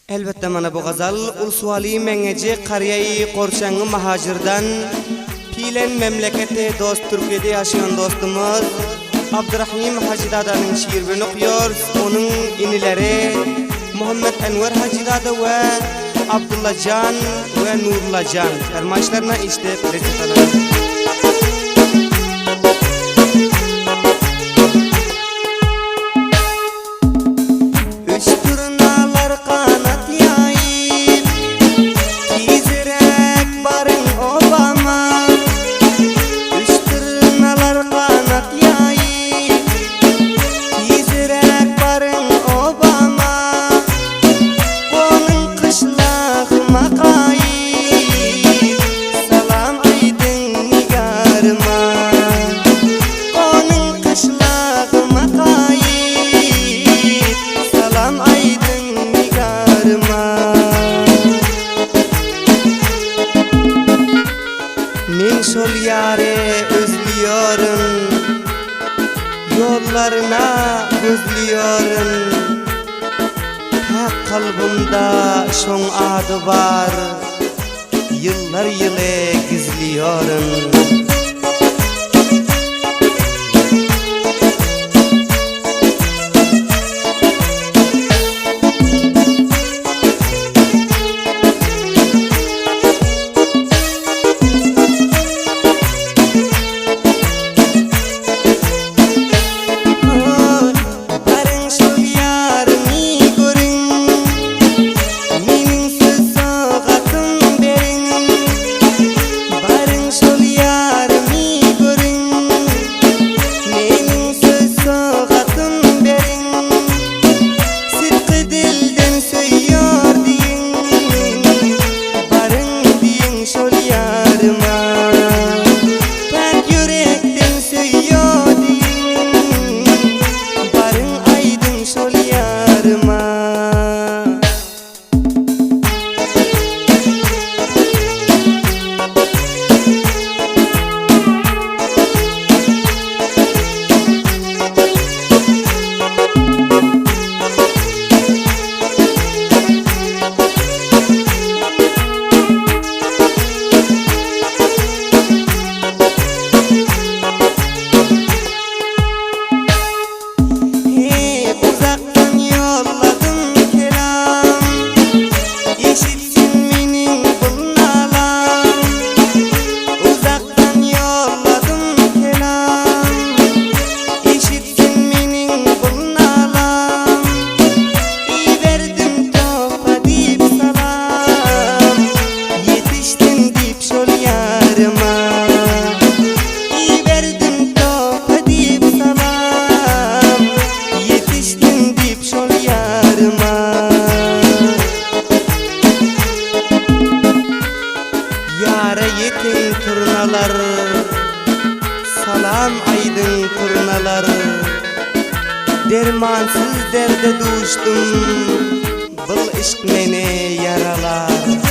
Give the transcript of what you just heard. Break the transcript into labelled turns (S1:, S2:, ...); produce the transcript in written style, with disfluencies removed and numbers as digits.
S1: Elbette mana bu gazal Ulsuali Mengeci Kariyayı Korçanı Mahajir'dan Pilen memleketi dost Türkiye'de yaşayan dostumuz Abdurrahim Hacı Dada'nın şiirini okuyor. Onun inileri Muhammed Enver Hacı Dada ve Abdullah Can ve Nurullah Can fermaçlarına işte prezentalar. Men şol yare özlüyorum, yollarına gözlüyorum. Hak kalbimda şon adı var, yıllar yılı gizliyorum. Yara yetin turnalar, salam aydın turnalar. Dermansız derde düştüm, bu işk meni yaralar.